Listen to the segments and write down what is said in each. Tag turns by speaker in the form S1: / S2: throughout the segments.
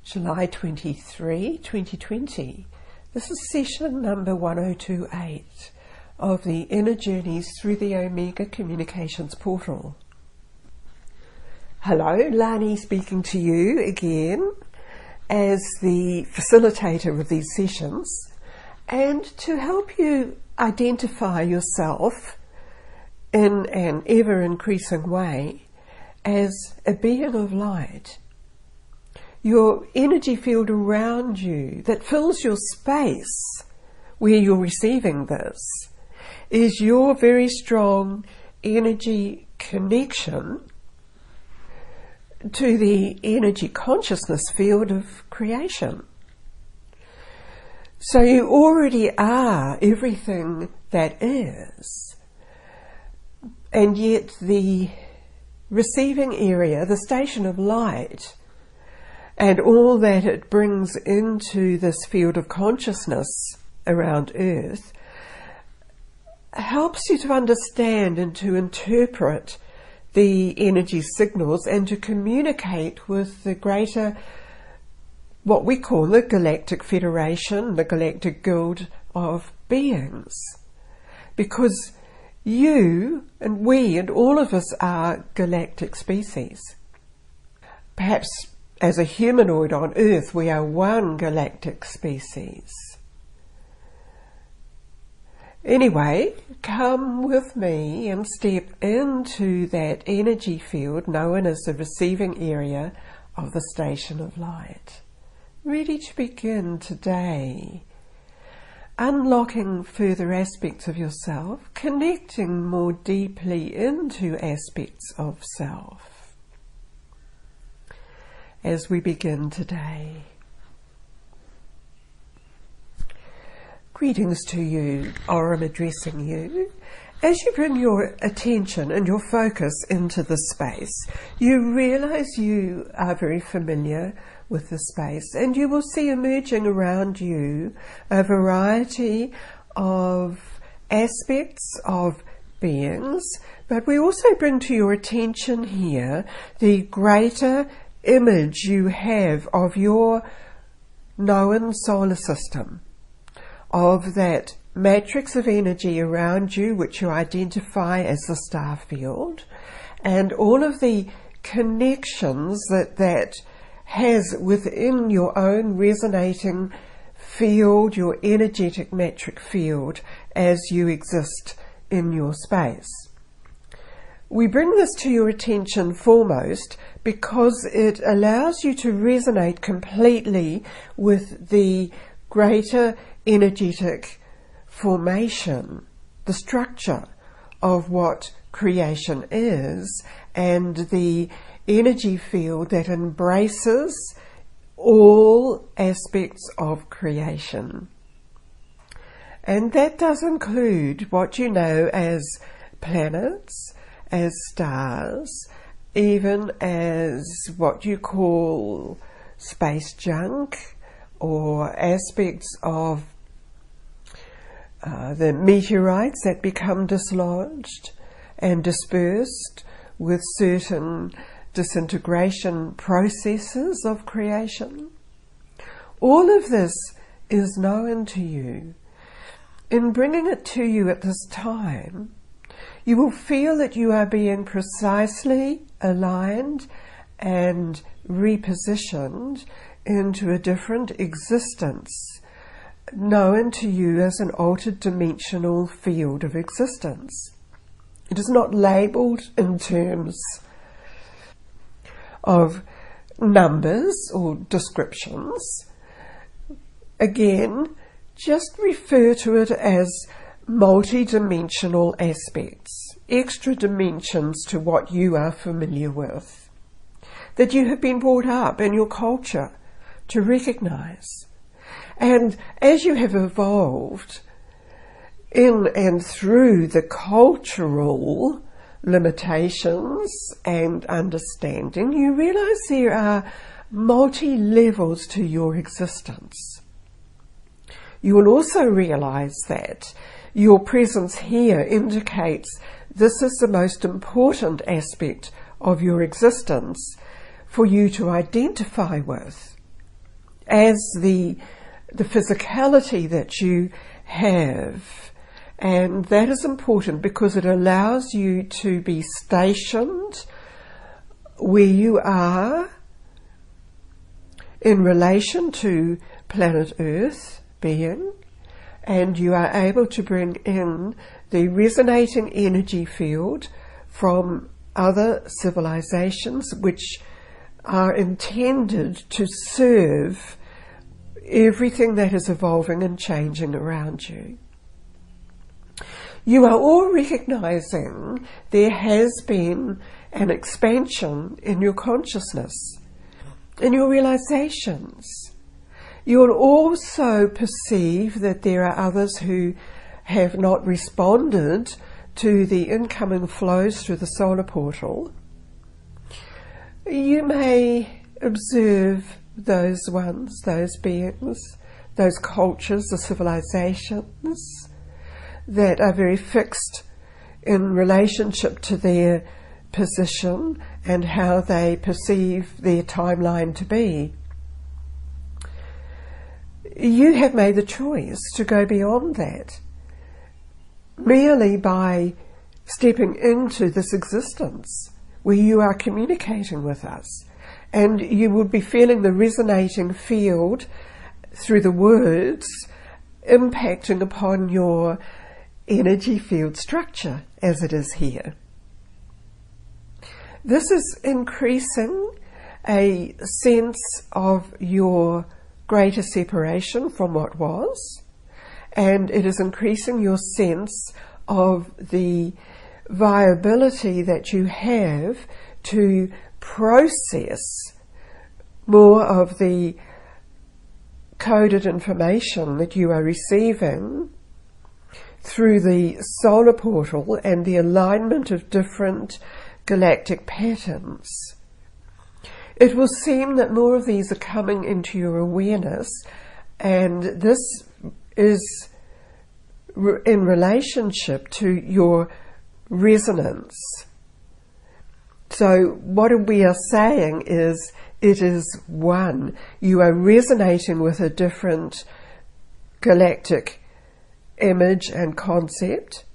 S1: July 23, 2020. This is session number 1028 of the Inner Journeys through the Omega Communications Portal. Hello, Lani speaking to you again as the facilitator of these sessions, and to help you identify yourself in an ever-increasing way as a being of light. Your energy field around you that fills your space where you're receiving this is your very strong energy connection to the energy consciousness field of creation. So you already are everything that is, and yet the receiving area, the station of light, and all that it brings into this field of consciousness around Earth helps you to understand and to interpret the energy signals and to communicate with the greater, what we call the Galactic Federation, the Galactic Guild of Beings. Because you and we and all of us are galactic species. Perhaps as a humanoid on Earth, we are one galactic species. Anyway, come with me and step into that energy field known as the receiving area of the station of light. Ready to begin today, unlocking further aspects of yourself, connecting more deeply into aspects of self. As we begin today. Greetings to you, or I'm addressing you. As you bring your attention and your focus into this space, you realize you are very familiar with the space, and you will see emerging around you a variety of aspects of beings, but we also bring to your attention here the greater image you have of your known solar system, of that matrix of energy around you which you identify as the star field, and all of the connections that has within your own resonating field, your energetic metric field as you exist in your space. We bring this to your attention foremost because it allows you to resonate completely with the greater energetic formation, the structure of what creation is, and the energy field that embraces all aspects of creation. And that does include what you know as planets, as stars, even as what you call space junk, or aspects of the meteorites that become dislodged and dispersed with certain disintegration processes of creation. All of this is known to you. In bringing it to you at this time, you will feel that you are being precisely aligned and repositioned into a different existence, known to you as an altered dimensional field of existence. It is not labelled in terms of numbers or descriptions. Again, just refer to it as multi-dimensional aspects, extra dimensions to what you are familiar with, that you have been brought up in your culture to recognise. And as you have evolved in and through the cultural limitations and understanding, you realise there are multi-levels to your existence. You will also realise that your presence here indicates this is the most important aspect of your existence for you to identify with. as the physicality that you have. And that is important because it allows you to be stationed where you are in relation to planet Earth being, and you are able to bring in the resonating energy field from other civilizations which are intended to serve everything that is evolving and changing around you. You are all recognizing there has been an expansion in your consciousness, in your realizations. You will also perceive that there are others who have not responded to the incoming flows through the solar portal. You may observe those ones, those beings, those cultures, the civilizations that are very fixed in relationship to their position and how they perceive their timeline to be. You have made the choice to go beyond that merely by stepping into this existence where you are communicating with us, and you will be feeling the resonating field through the words impacting upon your energy field structure as it is here. This is increasing a sense of your greater separation from what was, and it is increasing your sense of the viability that you have to process more of the coded information that you are receiving through the solar portal and the alignment of different galactic patterns. It will seem that more of these are coming into your awareness, and this is in relationship to your resonance. So what we are saying is it is one. You are resonating with a different galactic image and concept,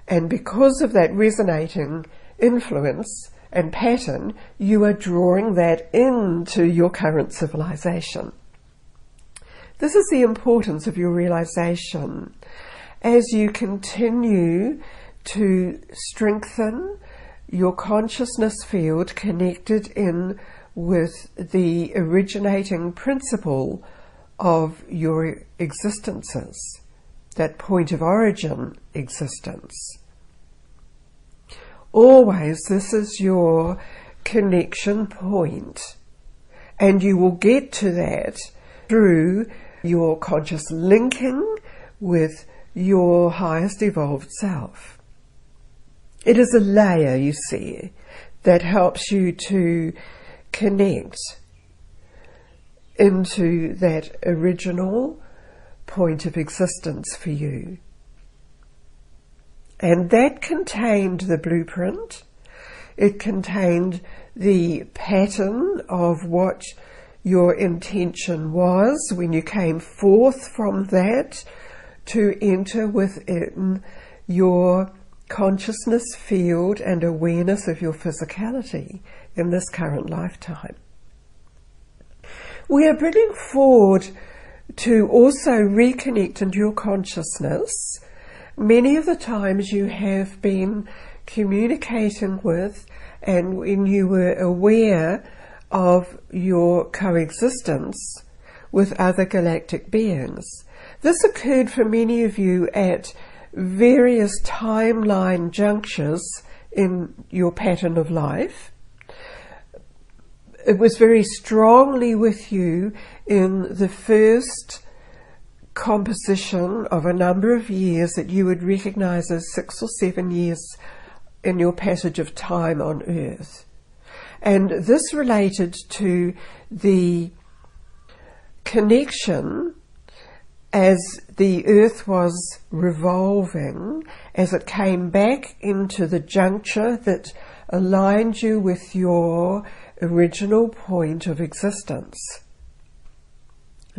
S1: and because of that resonating influence and pattern, you are drawing that into your current civilization. This is the importance of your realization. As you continue to strengthen your consciousness field connected in with the originating principle of your existences, that point of origin existence. Always this is your connection point, and you will get to that through your conscious linking with your highest evolved self. It is a layer, you see, that helps you to connect into that original point of existence for you. And that contained the blueprint. It contained the pattern of what your intention was when you came forth from that to enter within your consciousness field and awareness of your physicality in this current lifetime. We are bringing forward to also reconnect into your consciousness. Many of the times you have been communicating with, and when you were aware of your coexistence with other galactic beings. This occurred for many of you at various timeline junctures in your pattern of life. It was very strongly with you in the first composition of a number of years that you would recognize as 6 or 7 years in your passage of time on Earth. And this related to the connection as the Earth was revolving, as it came back into the juncture that aligned you with your original point of existence.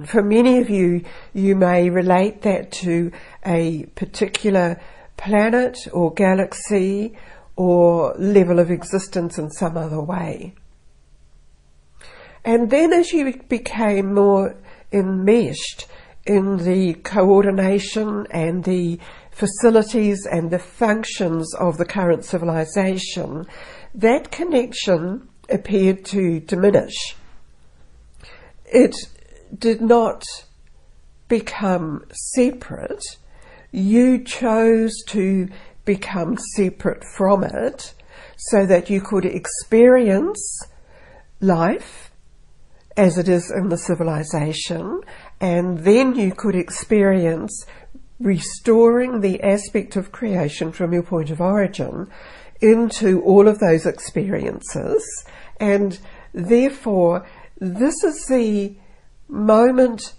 S1: For many of you, you may relate that to a particular planet or galaxy or level of existence in some other way. And then as you became more enmeshed in the coordination and the facilities and the functions of the current civilization, that connection appeared to diminish. It did not become separate. You chose to become separate from it so that you could experience life as it is in the civilization, and then you could experience restoring the aspect of creation from your point of origin into all of those experiences. And therefore, this is the moment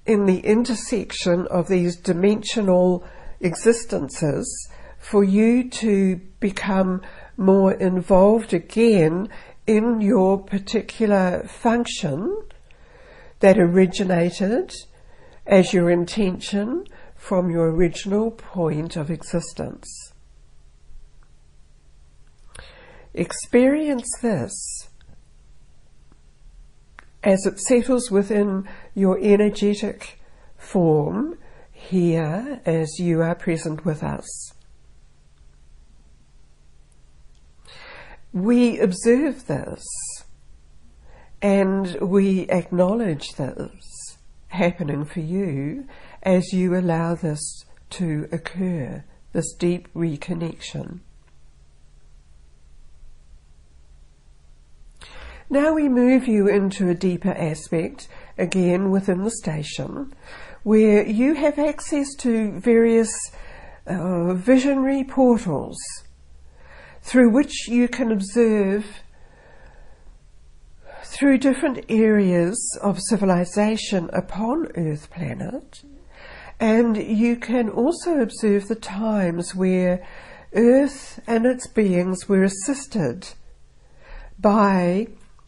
S1: in the intersection of these dimensional existences for you to become more involved again in your particular function that originated as your intention from your original point of existence. Experience this as it settles within your energetic form here as you are present with us. We observe this and we acknowledge this happening for you as you allow this to occur, this deep reconnection. Now we move you into a deeper aspect, again within the station, where you have access to various visionary portals through which you can observe through different areas of civilization upon Earth planet, and you can also observe the times where Earth and its beings were assisted by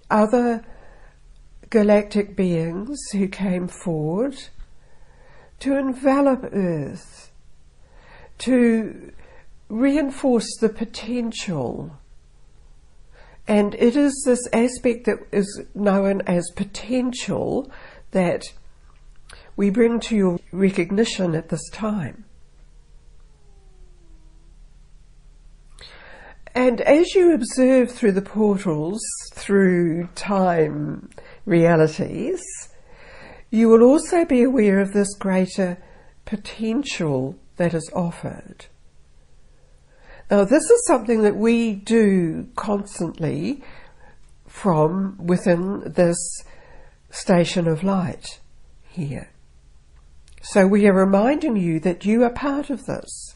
S1: other galactic beings who came forward to envelop Earth, to reinforce the potential. And it is this aspect that is known as potential that we bring to your recognition at this time. And as you observe through the portals, through time realities, you will also be aware of this greater potential that is offered. Now, this is something that we do constantly from within this station of light here. So we are reminding you that you are part of this.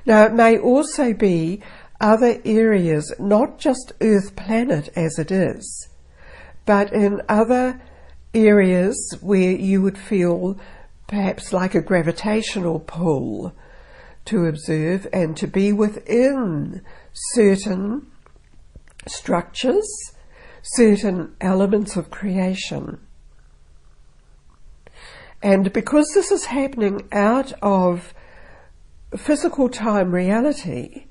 S1: Now, it may also be other areas, not just Earth planet as it is, but in other areas where you would feel perhaps like a gravitational pull to observe and to be within certain structures, certain elements of creation. And because this is happening out of physical time reality,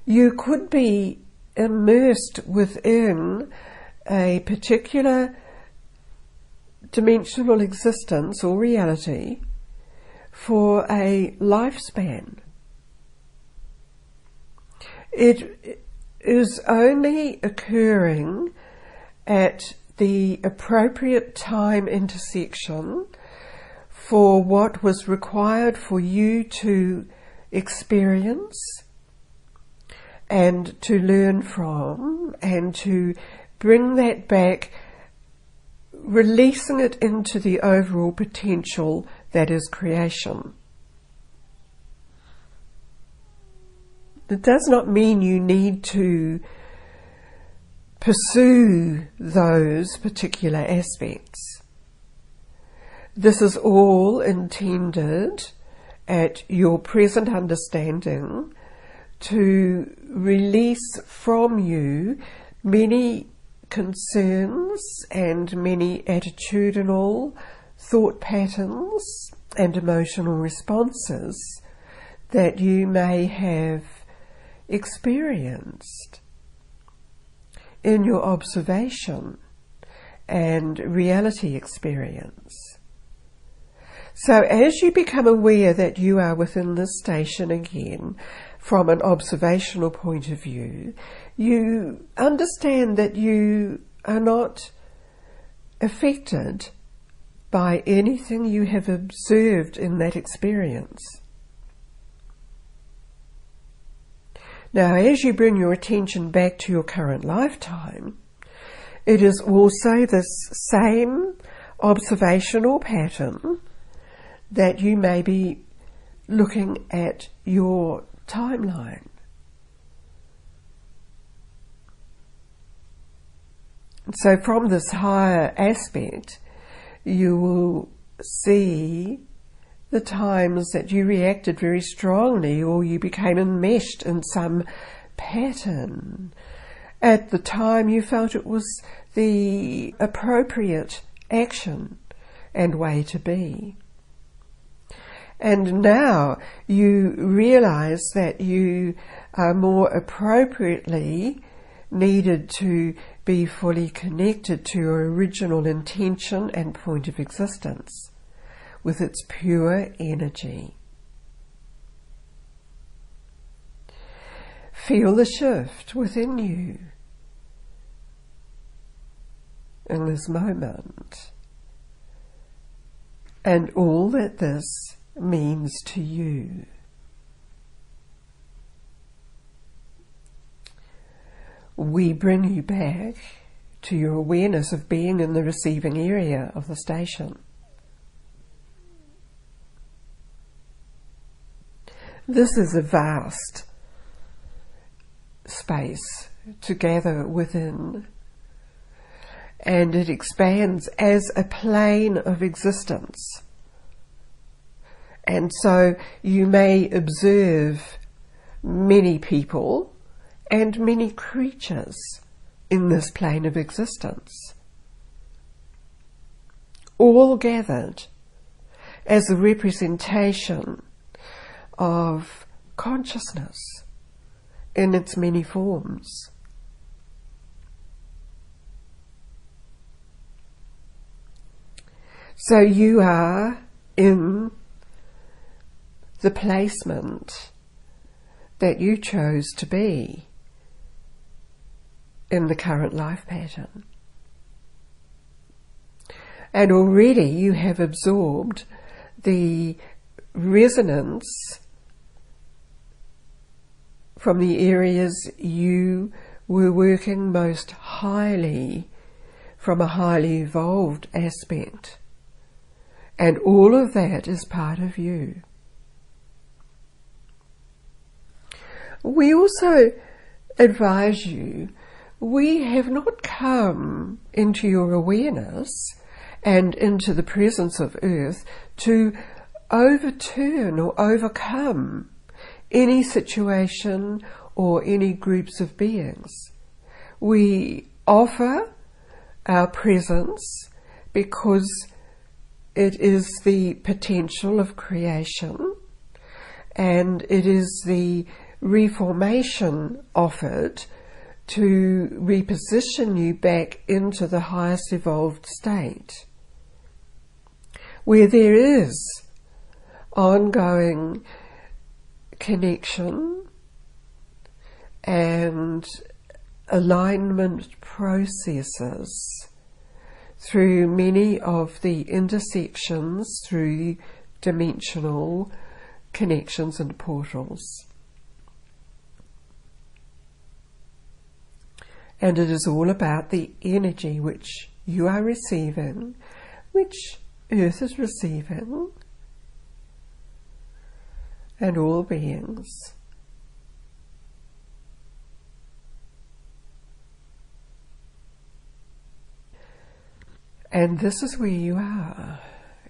S1: you could be immersed within a particular dimensional existence or reality for a lifespan. It is only occurring at the appropriate time intersection for what was required for you to experience and to learn from and to bring that back, releasing it into the overall potential that is creation. It does not mean you need to pursue those particular aspects. This is all intended at your present understanding to release from you many concerns and many attitudinal thought patterns and emotional responses that you may have experienced in your observation and reality experience. So as you become aware that you are within this station again, from an observational point of view, you understand that you are not affected by anything you have observed in that experience. Now, as you bring your attention back to your current lifetime, it is also this same observational pattern that you may be looking at your timeline. So from this higher aspect, you will see the times that you reacted very strongly or you became enmeshed in some pattern. At the time you felt it was the appropriate action and way to be. And now you realize that you are more appropriately needed to be fully connected to your original intention and point of existence with its pure energy. Feel the shift within you in this moment and all that this means to you. We bring you back to your awareness of being in the receiving area of the station. This is a vast space to gather within, and it expands as a plane of existence. And so you may observe many people and many creatures in this plane of existence, all gathered as a representation of consciousness in its many forms. So you are in the placement that you chose to be in the current life pattern. And already you have absorbed the resonance from the areas you were working most highly from a highly evolved aspect. And all of that is part of you. We also advise you, we have not come into your awareness and into the presence of Earth to overturn or overcome any situation or any groups of beings. We offer our presence because it is the potential of creation, and it is the reformation offered to reposition you back into the highest evolved state, where there is ongoing connection and alignment processes through many of the intersections through dimensional connections and portals. And it is all about the energy which you are receiving, which Earth is receiving, and all beings. And this is where you are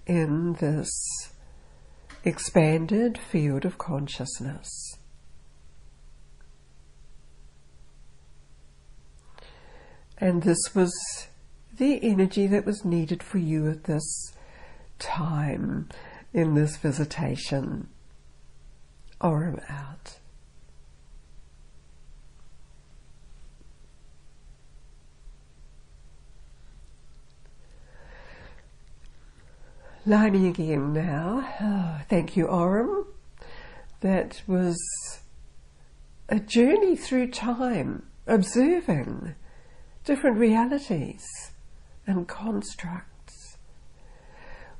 S1: in this expanded field of consciousness. And this was the energy that was needed for you at this time in this visitation. Aurum out. Lining again now. Oh, thank you, Aurum. That was a journey through time, observing different realities and constructs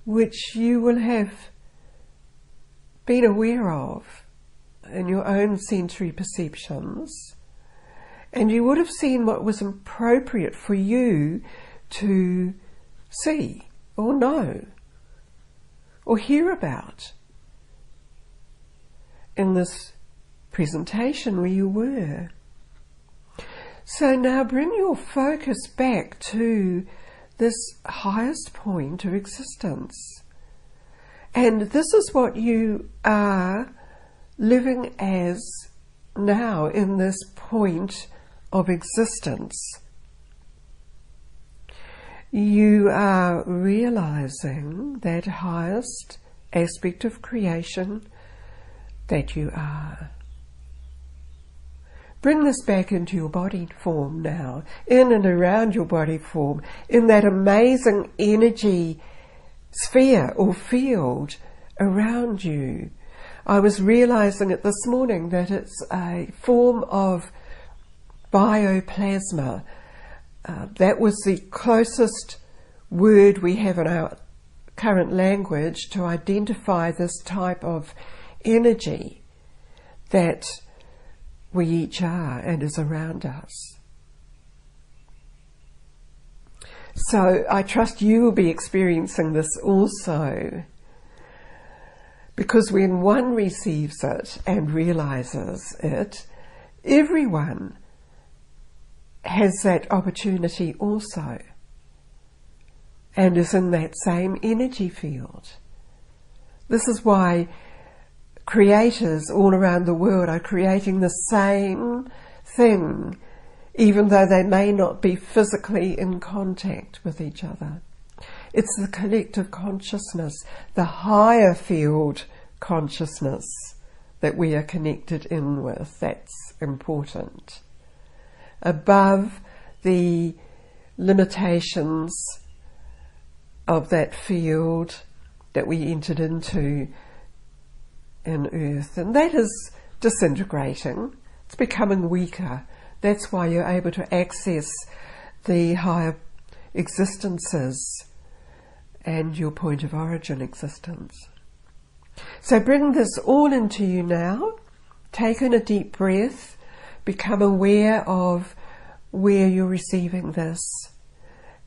S1: which you will have been aware of in your own sensory perceptions, and you would have seen what was appropriate for you to see or know or hear about in this presentation where you were. So now bring your focus back to this highest point of existence. And this is what you are living as now in this point of existence. You are realizing that highest aspect of creation that you are. Bring this back into your body form now, in and around your body form, in that amazing energy sphere or field around you. I was realizing it this morning that it's a form of bioplasma. That was the closest word we have in our current language to identify this type of energy that we each are and is around us. So I trust you will be experiencing this also, because when one receives it and realizes it, everyone has that opportunity also and is in that same energy field. This is why creators all around the world are creating the same thing, even though they may not be physically in contact with each other. It's the collective consciousness, the higher field consciousness that we are connected in with. That's important. Above the limitations of that field that we entered into in Earth, and that is disintegrating. It's becoming weaker. That's why you're able to access the higher existences and your point of origin existence. So bring this all into you now. Take in a deep breath. Become aware of where you're receiving this,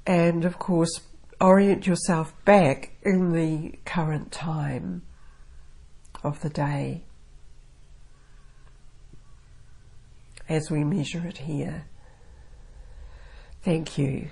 S1: and of course orient yourself back in the current time of the day as we measure it here. Thank you.